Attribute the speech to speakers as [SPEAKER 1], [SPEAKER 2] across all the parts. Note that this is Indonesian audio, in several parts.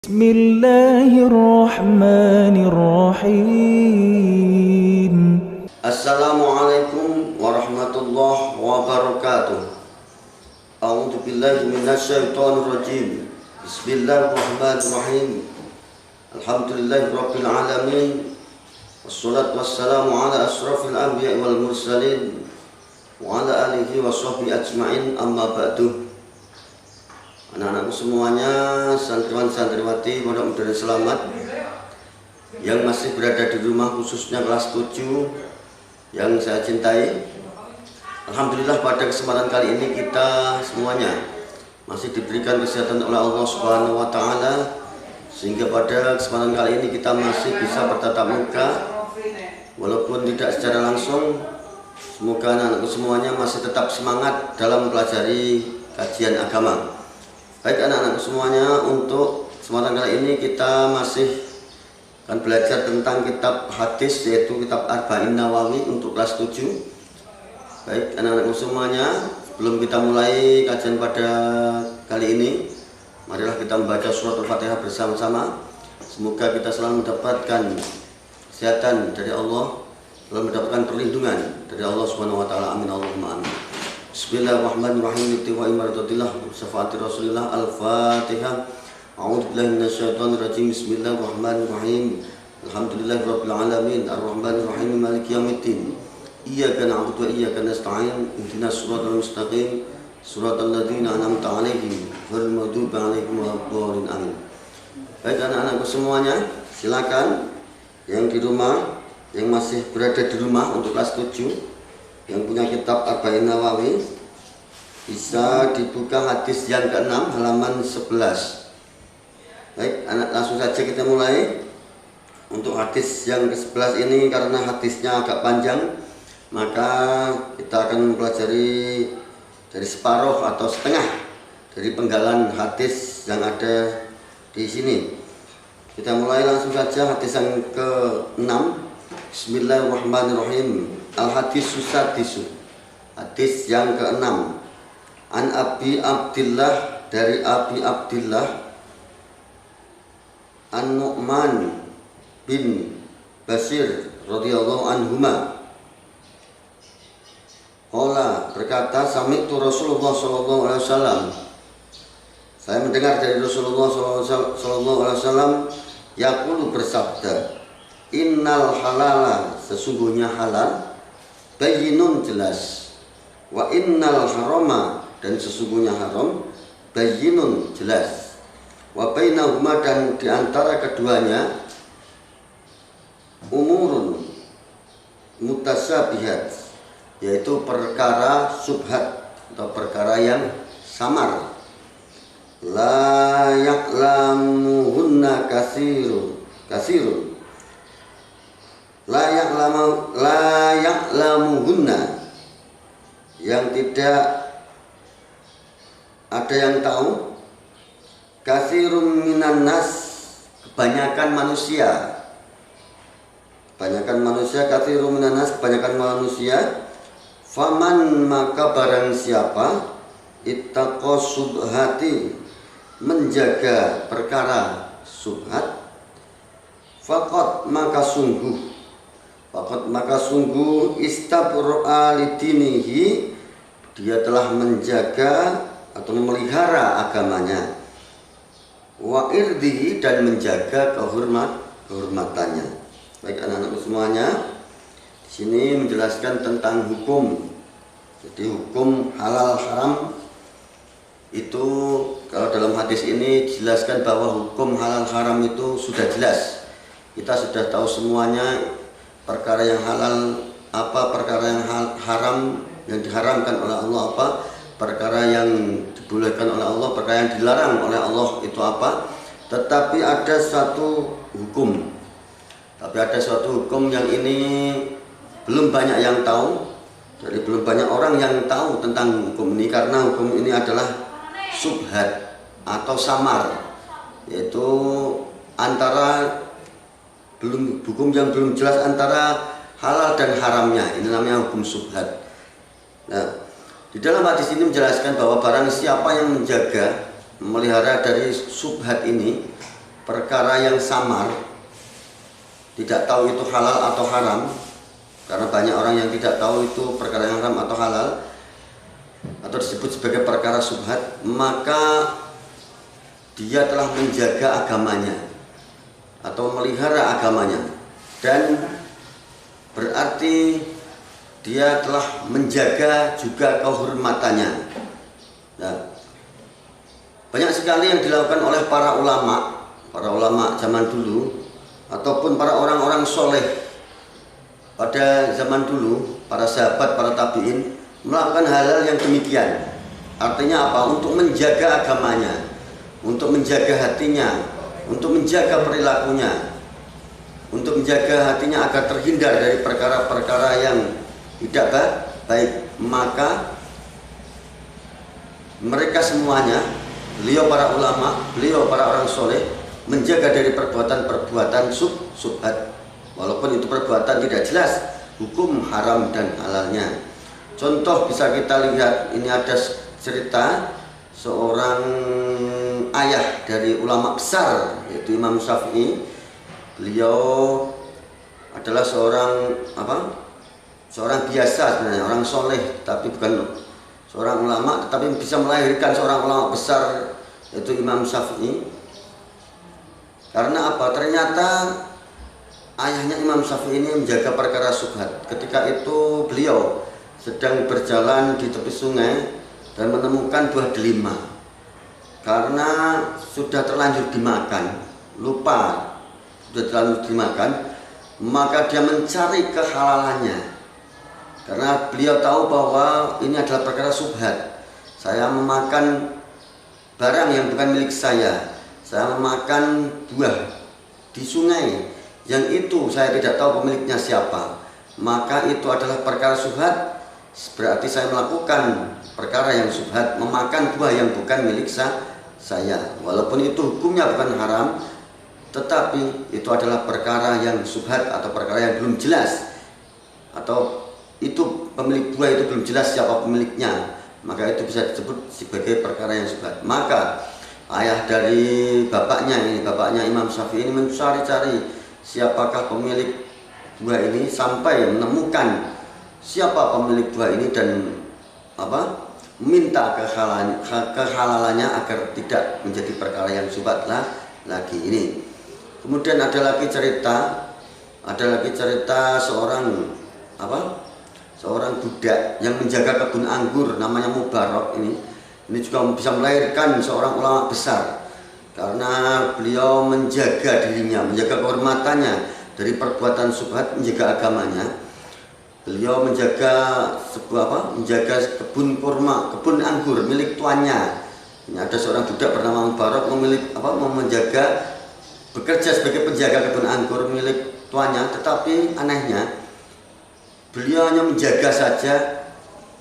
[SPEAKER 1] Bismillahirrahmanirrahim.
[SPEAKER 2] Assalamualaikum warahmatullahi wabarakatuh. A'udzu billahi minasyaitonir rajim. Bismillahirrahmanirrahim. Alhamdulillahirabbil alamin. Wassalatu wassalamu ala asyrafil anbiya'i wal mursalin wa ala alihi wa sahbihi ajmain, amma ba'du. Anak-anakku semuanya, santriwan-santriwati, mudah-mudahan selamat. Yang masih berada di rumah, khususnya kelas 7 yang saya cintai, alhamdulillah pada kesempatan kali ini kita semuanya masih diberikan kesehatan oleh Allah Subhanahu wa taala, sehingga pada kesempatan kali ini kita masih bisa bertatap muka walaupun tidak secara langsung. Semoga anak-anakku semuanya masih tetap semangat dalam mempelajari kajian agama. Baik anak-anakku semuanya, untuk kesempatan kali ini kita masih akan belajar tentang kitab hadis, yaitu kitab Arba'in Nawawi untuk kelas 7. Baik anak-anakku semuanya, sebelum kita mulai kajian pada kali ini, marilah kita membaca surat Al-Fatihah bersama-sama. Semoga kita selalu mendapatkan kesehatan dari Allah, selalu mendapatkan perlindungan dari Allah Subhanahu wa taala. Amin Allahumma amin. Bismillahirrahmanirrahim. Wa imaratillah syafaati Rasulillah. Al-Fatihah. A'udzu billahi minasyaitonir rajim. Bismillahirrahmanirrahim. Alhamdulillahirabbil alamin. Arrahmanir rahim. Maliki yaumiddin. Iyyaka na'budu wa iyyaka nasta'in. Ihdinas siratal mustaqim. Siratal ladzina an'amta 'alaihim ghairil maghdubi 'alaihim waladdallin. Amin. Baik anak-anakku semuanya, silakan yang di rumah, yang masih berada di rumah untuk kelas 7, yang punya kitab Arba'in Nawawi, bisa dibuka hadis yang ke-6 halaman 11. Baik, langsung saja kita mulai. Untuk hadis yang ke-11 ini, karena hadisnya agak panjang, maka kita akan mempelajari dari separuh atau setengah dari penggalan hadis yang ada di sini. Kita mulai langsung saja hadis yang ke-6. Bismillahirrahmanirrahim. Al-hadis sadisu, hadis yang ke-6. An Abi Abdillah, dari Abi Abdillah An-Nu'man bin Bashir radhiyallahu anhuma. Qala, berkata, sami'tu Rasulullah sallallahu alaihi wasallam, saya mendengar dari Rasulullah sallallahu alaihi wasallam, yaqulu, bersabda, innal halala, sesungguhnya halal, bayyinun, jelas, wa innal harama, dan sesungguhnya haram, bayyinun, jelas, wa bainahuma, dan diantara keduanya, umurun mutasyabihat, yaitu perkara subhat atau perkara yang samar, la ya'lamuhunna kasirun, la ya'lamuhunna, yang tidak ada yang tahu, katsirun minan nas, kebanyakan manusia, katsirun minan nas, kebanyakan manusia, faman, maka barang siapa, ittaqa subhati, menjaga perkara subhat, faqad, maka sungguh, istabro'a lidinihi, dia telah menjaga atau memelihara agamanya, wa irdihi, dan menjaga kehormatannya. Baik anak-anakku semuanya, di sini menjelaskan tentang hukum. Jadi hukum halal haram itu, kalau dalam hadis ini dijelaskan bahwa hukum halal haram itu sudah jelas. Kita sudah tahu semuanya, perkara yang halal apa, perkara yang haram, yang diharamkan oleh Allah apa, perkara yang dibolehkan oleh Allah, perkara yang dilarang oleh Allah itu apa. Tetapi ada suatu hukum, yang ini belum banyak yang tahu. Jadi belum banyak orang yang tahu tentang hukum ini, karena hukum ini adalah subhat atau samar, yaitu antara hukum yang belum jelas antara halal dan haramnya. Ini namanya hukum subhat. Nah, di dalam hadis ini menjelaskan bahwa barang siapa yang menjaga, memelihara dari subhat ini, perkara yang samar, tidak tahu itu halal atau haram, karena banyak orang yang tidak tahu itu perkara yang haram atau halal, atau disebut sebagai perkara syubhat, maka dia telah menjaga agamanya atau melihara agamanya, dan berarti dia telah menjaga juga kehormatannya. Nah, banyak sekali yang dilakukan oleh para ulama zaman dulu ataupun para orang-orang soleh pada zaman dulu, para sahabat, para tabi'in melakukan hal-hal yang demikian. Artinya apa? Untuk menjaga agamanya, untuk menjaga hatinya, untuk menjaga perilakunya, untuk menjaga hatinya agar terhindar dari perkara-perkara yang tidak baik. Maka mereka semuanya, beliau para ulama, beliau para orang soleh, menjaga dari perbuatan-perbuatan syubhat, walaupun itu perbuatan tidak jelas hukum haram dan halalnya. Contoh bisa kita lihat, ini ada cerita seorang ayah dari ulama besar, yaitu Imam Syafi'i. Beliau adalah seorang biasa sebenarnya, orang soleh, tapi bukan seorang ulama, tetapi bisa melahirkan seorang ulama besar, yaitu Imam Syafi'i. Karena apa? Ternyata ayahnya Imam Syafi'i ini menjaga perkara syubhat. Ketika itu beliau sedang berjalan di tepi sungai dan menemukan buah delima. Karena sudah terlanjur dimakan, lupa sudah terlanjur dimakan, maka dia mencari kehalalannya. Karena beliau tahu bahwa ini adalah perkara syubhat. Saya memakan barang yang bukan milik saya memakan buah di sungai yang itu saya tidak tahu pemiliknya siapa, maka itu adalah perkara syubhat. Berarti saya melakukan perkara yang syubhat, memakan buah yang bukan milik saya. Walaupun itu hukumnya bukan haram, tetapi itu adalah perkara yang syubhat atau perkara yang belum jelas, atau itu pemilik buah itu belum jelas siapa pemiliknya, maka itu bisa disebut sebagai perkara yang syubhat. Maka ayah dari bapaknya Imam Syafi'i ini mencari-cari siapakah pemilik buah ini, sampai menemukan siapa pemilik buah ini dan minta kehalalannya agar tidak menjadi perkara yang syubhat lagi ini. Kemudian ada lagi cerita seorang budak yang menjaga kebun anggur, namanya Mubarak ini juga bisa melahirkan seorang ulama besar, karena beliau menjaga dirinya, menjaga kehormatannya dari perbuatan syubhat, menjaga agamanya. Beliau menjaga menjaga kebun kurma, kebun anggur milik tuannya. Ini ada seorang budak bernama Mubarak bekerja sebagai penjaga kebun anggur milik tuannya, tetapi anehnya beliau hanya menjaga saja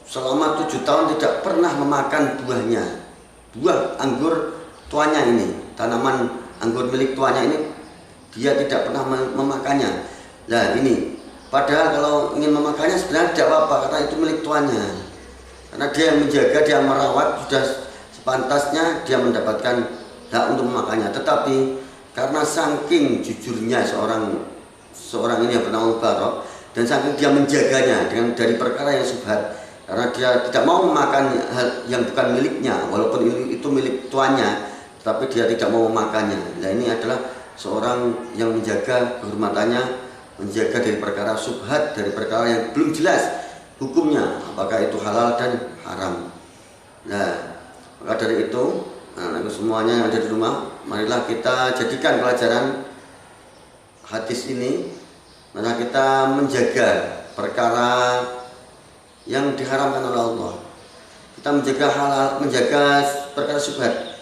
[SPEAKER 2] selama 7 tahun, tidak pernah memakan buah anggur tuannya ini, tanaman anggur milik tuannya ini dia tidak pernah memakannya. Nah ini, padahal kalau ingin memakannya sebenarnya tidak apa-apa, karena itu milik tuannya, karena dia yang menjaga, dia merawat, sudah sepantasnya dia mendapatkan hak untuk memakannya. Tetapi karena saking jujurnya seorang ini yang bernama Mubarak, dan saking dia menjaganya dari perkara yang syubhat, karena dia tidak mau memakan hal yang bukan miliknya, walaupun itu milik tuannya, tapi dia tidak mau memakannya. Nah ini adalah seorang yang menjaga kehormatannya, menjaga dari perkara syubhat, dari perkara yang belum jelas hukumnya, apakah itu halal dan haram. Nah, maka dari itu, semuanya yang ada di rumah, marilah kita jadikan pelajaran hadis ini, mana kita menjaga perkara yang diharamkan oleh Allah. Kita menjaga perkara syubhat,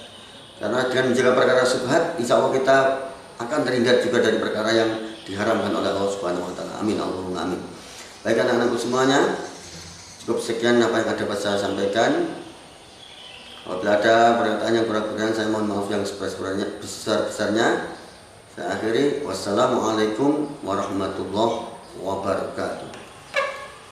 [SPEAKER 2] karena dengan menjaga perkara syubhat, insya Allah kita akan terhindar juga dari perkara yang diharamkan oleh Allah Subhanahu wa Ta'ala. Amin, Allahumma amin. Baik anak-anakku semuanya, cukup sekian apa yang dapat saya sampaikan. Apabila ada perkataan yang kurang-kurang, saya mohon maaf yang sebesar-besarnya. Saya akhiri, wassalamualaikum warahmatullahi wabarakatuh.